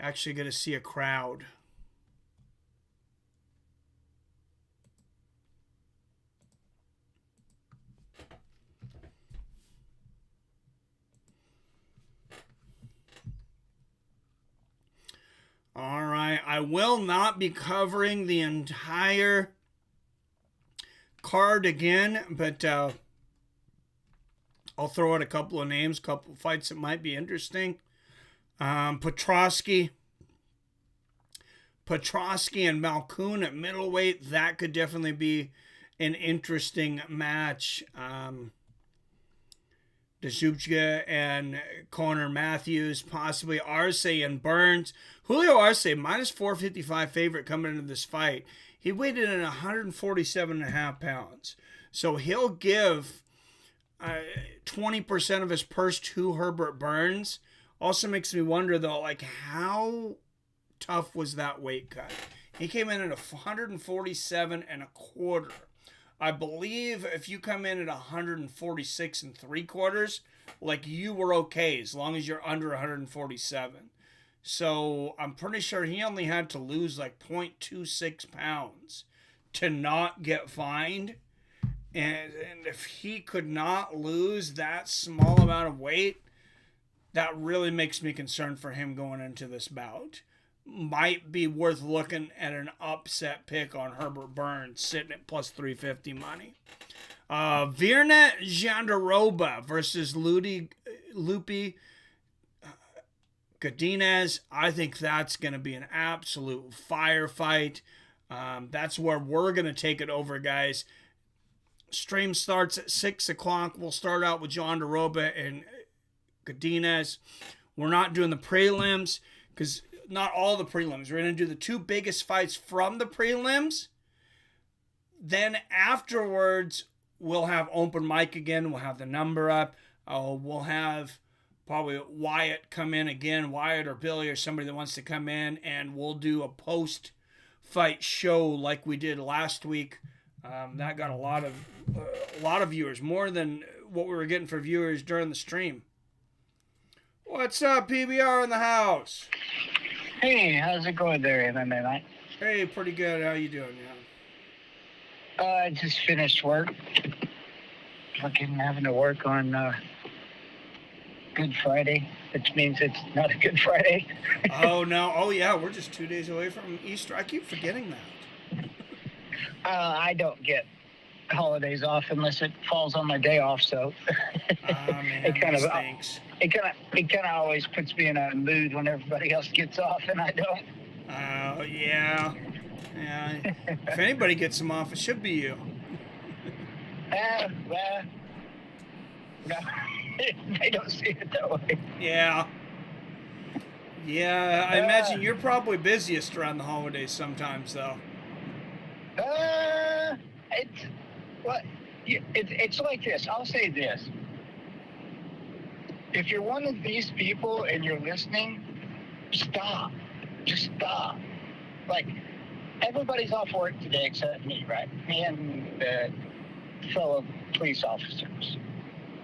Actually going to see a crowd. All right, I will not be covering the entire card again, but I'll throw out a couple of names, a couple of fights that might be interesting. Petrosky and Malkoun at middleweight, that could definitely be an interesting match. Dzubchka and Connor Matthews, possibly Arce and Burns. Julio Arce, minus 455 favorite coming into this fight. He weighed in at 147.5 pounds. So he'll give 20% of his purse to Herbert Burns. Also makes me wonder, though, like, how tough was that weight cut? He came in at 147.25. I believe if you come in at 146.75, like, you were okay as long as you're under 147. So I'm pretty sure he only had to lose like 0.26 pounds to not get fined. And if he could not lose that small amount of weight, that really makes me concerned for him going into this bout. Might be worth looking at an upset pick on Herbert Burns, sitting at plus 350 money. Virna Jandiroba versus Lupi Godinez. I think that's going to be an absolute firefight. That's where we're going to take it over, guys. Stream starts at 6 o'clock. We'll start out with Jandiroba and Godinez. We're not doing the prelims because not all the prelims. We're going to do the two biggest fights from the prelims. Then afterwards, we'll have open mic again. We'll have the number up. We'll have probably Wyatt come in again, Wyatt or Billy or somebody that wants to come in, and we'll do a post-fight show like we did last week. That got a lot of viewers, more than what we were getting for viewers during the stream. What's up, PBR in the house? Hey, how's it going there, MMA, mate? Hey, pretty good. How you doing, man? I just finished work. Fucking having to work on Good Friday, which means it's not a Good Friday. Oh, no. Oh, yeah. We're just 2 days away from Easter. I keep forgetting that. I don't get holidays off unless it falls on my day off, so Man, it kind of stinks. it kind of always puts me in a mood when everybody else gets off and I don't. Oh, yeah. Yeah. If anybody gets them off, it should be you. Well, no, they don't see it that way. Yeah. Yeah, I imagine you're probably busiest around the holidays sometimes, though. It's like this. I'll say this. If you're one of these people and you're listening, stop. Just stop. Like, everybody's off work today except me, right? Me and the fellow police officers.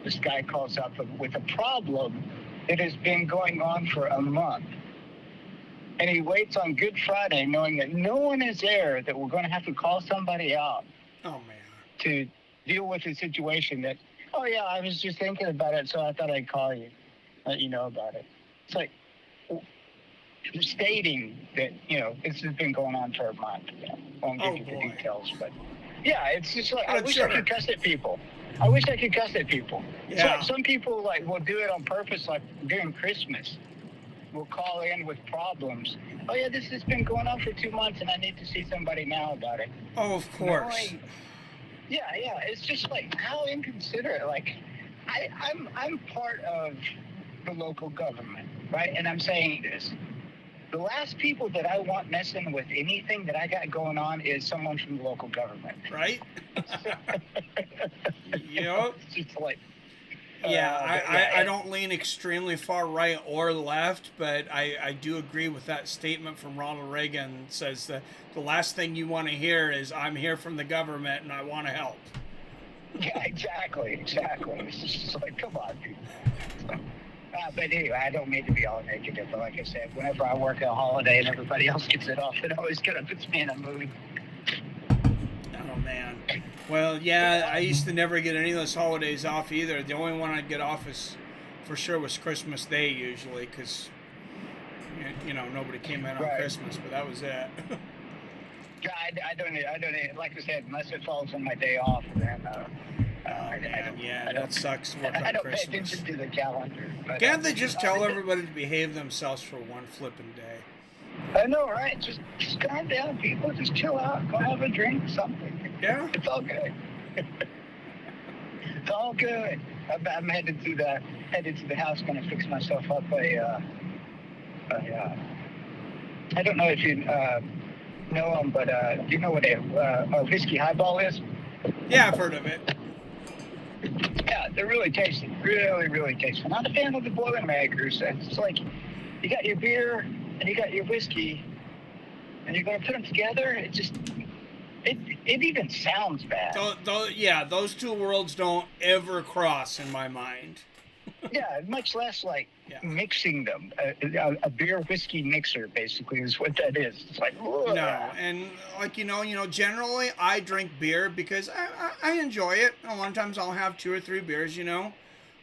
This guy calls up with a problem that has been going on for a month. And he waits on Good Friday knowing that no one is there, that we're going to have to call somebody out. Oh, man. To deal with a situation that, oh, yeah, I was just thinking about it, so I thought I'd call you, let you know about it. It's like stating that, this has been going on for a month. Won't give you the details, but yeah, it's just like, I wish I could cuss at people. Yeah. So some people will do it on purpose, like during Christmas. We'll call in with problems. Oh, yeah, this has been going on for 2 months, and I need to see somebody now about it. Oh, of course. Yeah, it's just like, how inconsiderate. Like, I'm part of the local government, right? And I'm saying this. The last people that I want messing with anything that I got going on is someone from the local government. Right? Yep. It's just like... I don't lean extremely far right or left, but I do agree with that statement from Ronald Reagan that says that the last thing you want to hear is, I'm here from the government and I want to help. Yeah, exactly. It's just like, come on, dude. But anyway, I don't mean to be all negative, but like I said, whenever I work a holiday and everybody else gets it off, it always kind of puts me in a mood. Oh, man. Well, yeah, I used to never get any of those holidays off either. The only one I'd get off for sure was Christmas Day usually, because nobody came in on Christmas, but that was it. Yeah, I don't. Like I said, unless it falls on my day off, then. That sucks. To work on I don't Christmas. pay attention to the calendar. But, Can't they just tell everybody to behave themselves for one flipping day? I know, right? Just calm down, people. Just chill out. Go have a drink, something. Yeah. It's all good. It's all good. I'm headed to the house, gonna fix myself up I don't know if you know them, but do you know what a whiskey highball is? Yeah, I've heard of it. Yeah, they're really tasty. Really, really tasty. I'm not a fan of the Boilermakers. It's like you got your beer and you got your whiskey, and you're going to put them together. It even sounds bad. Those two worlds don't ever cross in my mind. Yeah, much less like mixing them. A beer whiskey mixer basically is what that is. It's like, ugh. No, and like generally I drink beer because I enjoy it. A lot of times I'll have 2 or 3 beers,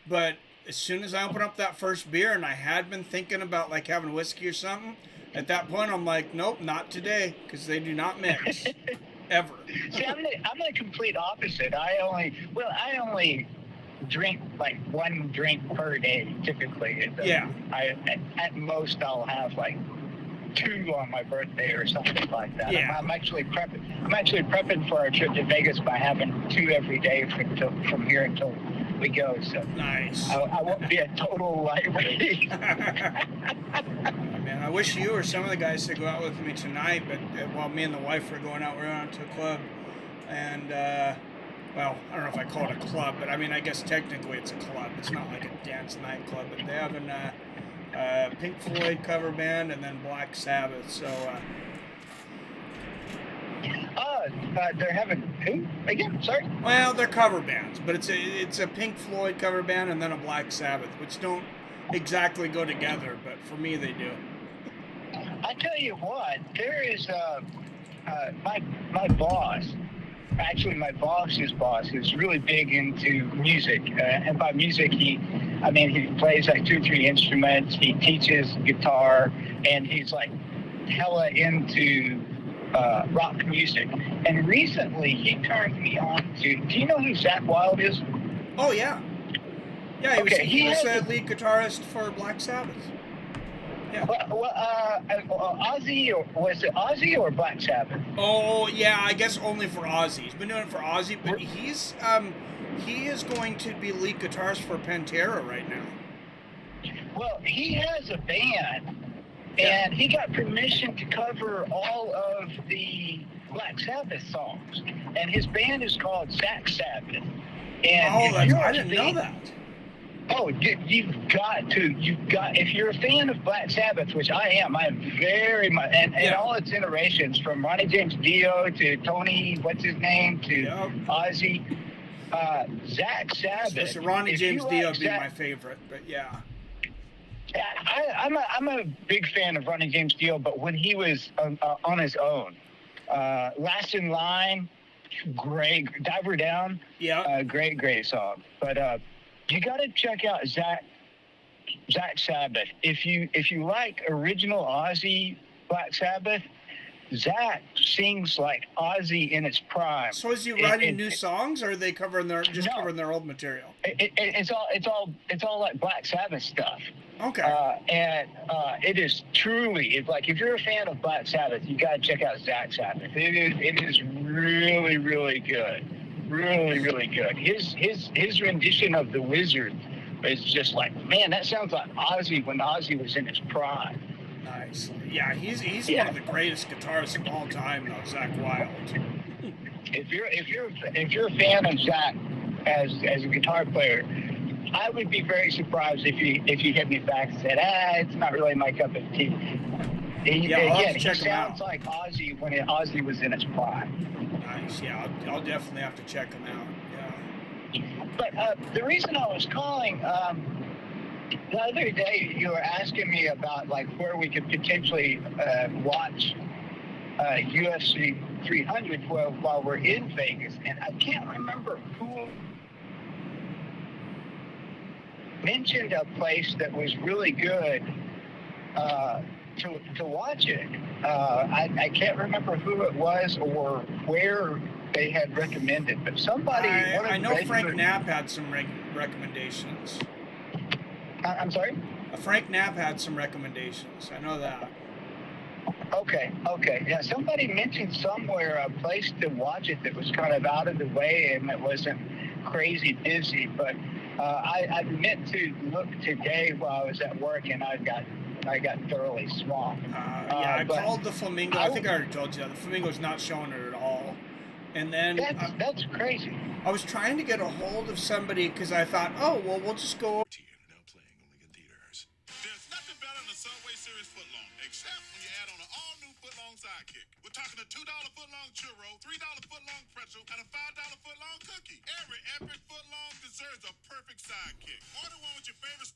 but as soon as I open up that first beer, and I had been thinking about like having whiskey or something, at that point I'm like, nope, not today, because they do not mix ever. See, I'm the complete opposite. I only drink like 1 drink per day typically. At most I'll have like 2 on my birthday or something like that. Yeah. I'm actually prepping for our trip to Vegas by having 2 every day from here until we go. So nice. I won't be a total lightweight. Man, I wish you or some of the guys could go out with me tonight, but while me and the wife were going out, we went out to a club, and well, I don't know if I call it a club, but I mean, I guess technically it's a club. It's not like a dance nightclub, but they have a Pink Floyd cover band and then Black Sabbath. So, they're having who again? Sorry. Well, they're cover bands, but it's a Pink Floyd cover band and then a Black Sabbath, which don't exactly go together, but for me they do. I tell you what, there is my boss. Actually, my boss's boss is really big into music, and by music he plays like 2 or 3 instruments. He teaches guitar, and he's like hella into rock music. And recently, he turned me on to. Do you know who Zach Wild is? Oh yeah, yeah. He was a lead guitarist for Black Sabbath. Yeah. Ozzy, or was it Ozzy or Black Sabbath? Oh yeah, I guess only for Ozzy. He's been doing it for Ozzy, but he is going to be lead guitarist for Pantera right now. Well, he has a band, and he got permission to cover all of the Black Sabbath songs, and his band is called Zach Sabbath. And I didn't know that. Oh, you've got, if you're a fan of Black Sabbath, which I am very much, and all its iterations, from Ronnie James Dio to Tony, what's his name, to Ozzy, Zach Sabbath. So Ronnie James Dio would be my favorite, but yeah. I'm a big fan of Ronnie James Dio, but when he was on his own, Last in Line, great, Diver Down, great song, but you got to check out Zach Sabbath. If you like original Ozzy Black Sabbath, Zach sings like Ozzy in its prime. So is he writing new songs, or are they covering covering their old material? It's all like Black Sabbath stuff. Okay. And it is truly, if you're a fan of Black Sabbath, you got to check out Zach Sabbath. It is really, really good. Really, really good. His rendition of The Wizard is just like, man, that sounds like Ozzy when Ozzy was in his prime. Nice. Yeah, he's one of the greatest guitarists of all time, though, Zach Wild. If you're a fan of Zach as a guitar player, I would be very surprised if you hit me back and said, it's not really my cup of tea. He sounds like Ozzy when Ozzy was in his prime. Nice. Yeah, I'll definitely have to check him out. Yeah. But the reason I was calling, the other day you were asking me about like where we could potentially watch UFC 300 while we're in Vegas, and I can't remember who mentioned a place that was really good to watch it. I can't remember who it was or where they had recommended, but somebody. I know Frank Knapp had some recommendations. I'm sorry? Frank Knapp had some recommendations. I know that. Okay. Yeah, somebody mentioned somewhere a place to watch it that was kind of out of the way and it wasn't crazy busy, but I meant to look today while I was at work, and I've got and I got thoroughly swamped. Yeah, I but called the Flamingo. I think I already told you that. The Flamingo's not showing it at all. And then that's crazy. I was trying to get a hold of somebody because I thought, oh, well, we'll just go. There's nothing better than the Subway Series footlong, except when you add on an all-new footlong sidekick. We're talking a $2 footlong churro, $3 footlong pretzel, and a $5 footlong cookie. Every epic footlong deserves a perfect sidekick. Order one with your favorite